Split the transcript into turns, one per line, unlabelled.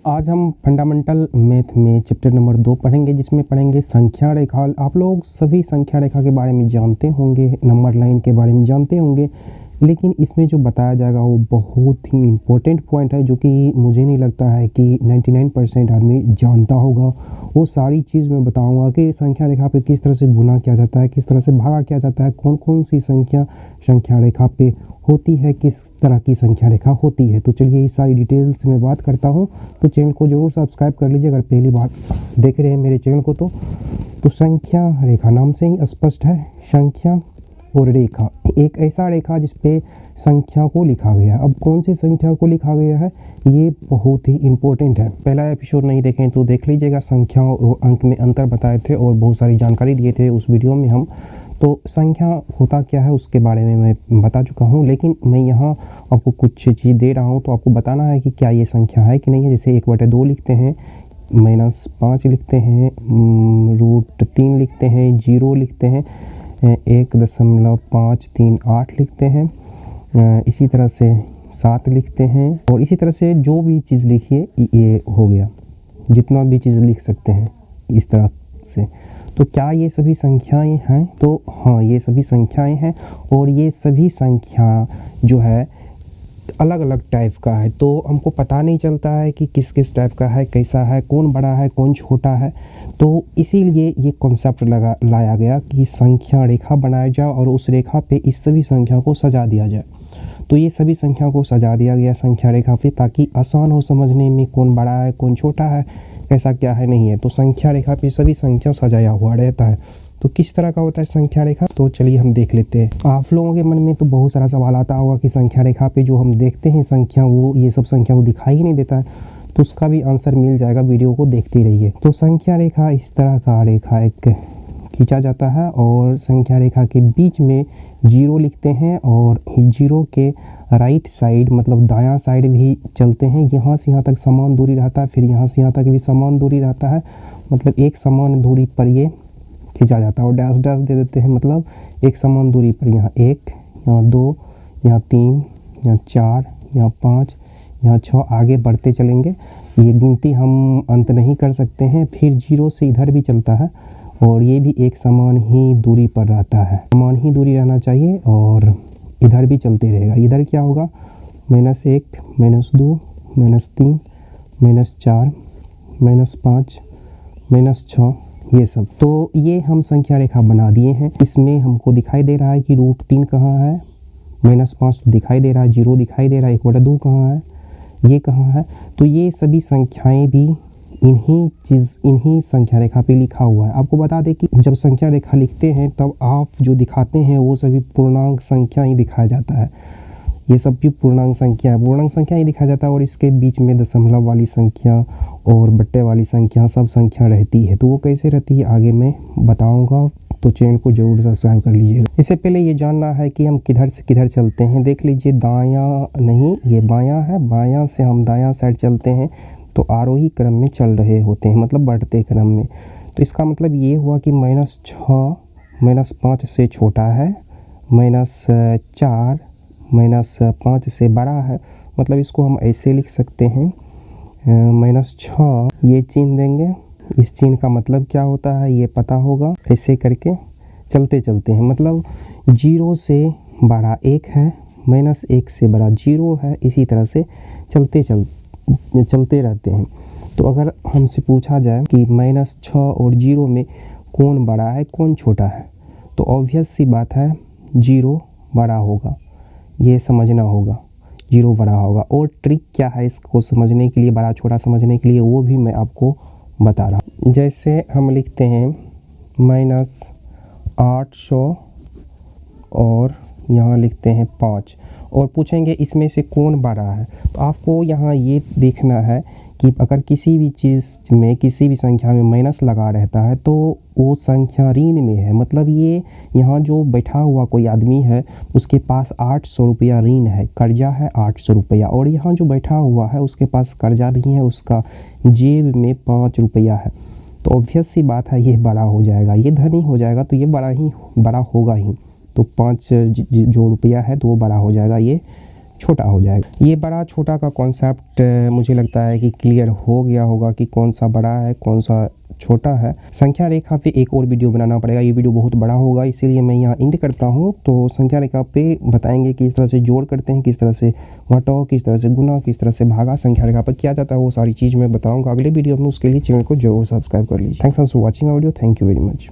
आज हम fundamental math में चैप्टर नंबर 2 पढ़ेंगे, जिसमें पढ़ेंगे संख्या रेखा। आप लोग सभी संख्या रेखा के बारे में जानते होंगे, नंबर लाइन के बारे में जानते होंगे, लेकिन इसमें जो बताया जाएगा वो बहुत ही इम्पोर्टेंट पॉइंट है, जो कि मुझे नहीं लगता है कि 99% आदमी जानता होगा। वो सारी चीज़ मैं बताऊंगा कि संख्या रेखा पे किस तरह से गुणा किया जाता है, किस तरह से भागा किया जाता है, कौन कौन सी संख्या रेखा पे होती है, किस तरह की संख्या रेखा होती है। तो चलिए इस सारी डिटेल्स में बात करता हूँ। तो चैनल को ज़रूर सब्सक्राइब कर लीजिए अगर पहली बार देख रहे हैं मेरे चैनल को। तो संख्या रेखा नाम से ही स्पष्ट है, संख्या और रेखा, एक ऐसा रेखा जिस पे संख्या को लिखा गया। अब कौन सी संख्या को लिखा गया है ये बहुत ही इम्पोर्टेंट है। पहला एपिसोड नहीं देखें तो देख लीजिएगा, संख्या और अंक में अंतर बताए थे और बहुत सारी जानकारी दिए थे उस वीडियो में हम। तो संख्या होता क्या है उसके बारे में मैं बता चुका हूँ, लेकिन मैं यहाँ आपको कुछ चीज़ दे रहा हूँ तो आपको बताना है कि क्या ये संख्या है कि नहीं है। जैसे 1/2 लिखते हैं, -5 लिखते हैं, √3 लिखते हैं, 0 लिखते हैं, 1.538 लिखते हैं, इसी तरह से 7 लिखते हैं, और इसी तरह से जो भी चीज़ लिखिए ये हो गया, जितना भी चीज़ लिख सकते हैं इस तरह से। तो क्या ये सभी संख्याएं हैं? तो हाँ, ये सभी संख्याएं हैं, और ये सभी संख्या जो है अलग अलग टाइप का है। तो हमको पता नहीं चलता है कि किस किस टाइप का है, कैसा है, कौन बड़ा है, कौन छोटा है। तो इसीलिए ये कॉन्सेप्ट लाया गया कि संख्या रेखा बनाया जाए और उस रेखा पे इस सभी संख्या को सजा दिया जाए। तो ये सभी संख्या को सजा दिया गया संख्या रेखा पे, ताकि आसान हो समझने में, कौन बड़ा है, कौन छोटा है, कैसा क्या है, नहीं है। तो संख्या रेखा पे सभी संख्या सजाया हुआ रहता है। तो किस तरह का होता है संख्या रेखा, तो चलिए हम देख लेते हैं। आप लोगों के मन में तो बहुत सारा सवाल आता होगा कि संख्या रेखा पे जो हम देखते हैं संख्या, वो ये सब संख्या को दिखाई ही नहीं देता है। तो उसका भी आंसर मिल जाएगा, वीडियो को देखते रहिए। तो संख्या रेखा इस तरह का रेखा एक खींचा जाता है, और संख्या रेखा के बीच में 0 लिखते हैं, और 0 के राइट साइड मतलब दायां साइड भी चलते हैं। यहाँ से यहाँ तक समान दूरी रहता है, फिर यहाँ से यहाँ तक भी समान दूरी रहता है, मतलब एक समान दूरी पर ये खींचा जाता है। और डैश डैश दे देते हैं, मतलब एक समान दूरी पर यहाँ 1, यहाँ 2, यहाँ 3, यहाँ 4, यहाँ 5, यहाँ 6, आगे बढ़ते चलेंगे। ये गिनती हम अंत नहीं कर सकते हैं। फिर 0 से इधर भी चलता है, और ये भी एक समान ही दूरी पर रहता है, समान ही दूरी रहना चाहिए, और इधर भी चलते रहेगा। इधर क्या होगा, -1, -2, -3, -4, -5, -6, ये सब। तो ये हम संख्या रेखा बना दिए हैं। इसमें हमको दिखाई दे रहा है कि √3 कहाँ है, -5 दिखाई दे रहा है, 0 दिखाई दे रहा है, 1/2 कहाँ है, ये कहाँ है। तो ये सभी संख्याएं भी इन्हीं संख्या रेखा पे लिखा हुआ है। आपको बता दें कि जब संख्या रेखा लिखते हैं तब आप जो दिखाते हैं वो सभी पूर्णांक संख्या ही दिखाया जाता है। ये सब भी पूर्णांक संख्या ही दिखाया जाता है, और इसके बीच में दशमलव वाली संख्या और बट्टे वाली संख्या, सब संख्या रहती है। तो वो कैसे रहती है आगे मैं बताऊंगा, तो चैनल को जरूर सब्सक्राइब कर लीजिएगा। इससे पहले ये जानना है कि हम किधर से किधर चलते हैं। देख लीजिए, दायां नहीं, ये बायां है, बायां से हम दायां साइड चलते हैं तो आरोही क्रम में चल रहे होते हैं, मतलब बढ़ते क्रम में। तो इसका मतलब ये हुआ कि -6 -5 से छोटा है, -4 -5 से बड़ा है। मतलब इसको हम ऐसे लिख सकते हैं, -6, ये चिन्ह देंगे। इस चिन्ह का मतलब क्या होता है ये पता होगा। ऐसे करके चलते चलते हैं, मतलब 0 से बड़ा 1 है, -1 से बड़ा 0 है, इसी तरह से चलते रहते हैं। तो अगर हमसे पूछा जाए कि -6 और 0 में कौन बड़ा है, कौन छोटा है, तो ऑब्वियस सी बात है 0 बड़ा होगा, ये समझना होगा, 0 बड़ा होगा। और ट्रिक क्या है इसको समझने के लिए, बड़ा छोटा समझने के लिए, वो भी मैं आपको बता रहा हूँ। जैसे हम लिखते हैं -800 और यहाँ लिखते हैं 5, और पूछेंगे इसमें से कौन बड़ा है। तो आपको यहाँ ये देखना है कि अगर किसी भी चीज़ में, किसी भी संख्या में माइनस लगा रहता है तो वो संख्या ऋण में है। मतलब ये यहाँ जो बैठा हुआ कोई आदमी है उसके पास 800 रुपया ऋण है, कर्जा है 800 रुपया, और यहाँ जो बैठा हुआ है उसके पास कर्जा नहीं है, उसका जेब में 5 रुपया है। तो ऑब्वियस सी बात है ये बड़ा हो जाएगा, ये धनी हो जाएगा, तो ये बड़ा होगा ही। तो 5 जो रुपया है तो वो बड़ा हो जाएगा, ये छोटा हो जाएगा। ये बड़ा छोटा का कॉन्सेप्ट मुझे लगता है कि क्लियर हो गया होगा कि कौन सा बड़ा है कौन सा छोटा है। संख्या रेखा पे एक और वीडियो बनाना पड़ेगा, ये वीडियो बहुत बड़ा होगा, इसीलिए मैं यहाँ एंड करता हूँ। तो संख्या रेखा पे बताएंगे किस तरह से जोड़ करते हैं, किस तरह से घटाओ, किस तरह से गुना, किस तरह से भागा संख्या रेखा पर किया जाता है, वो सारी चीज़ मैं बताऊँगा अगले वीडियो में। उसके लिए चैनल को जरूर सब्सक्राइब कर लीजिए। Thanks for watching video, thank you very much.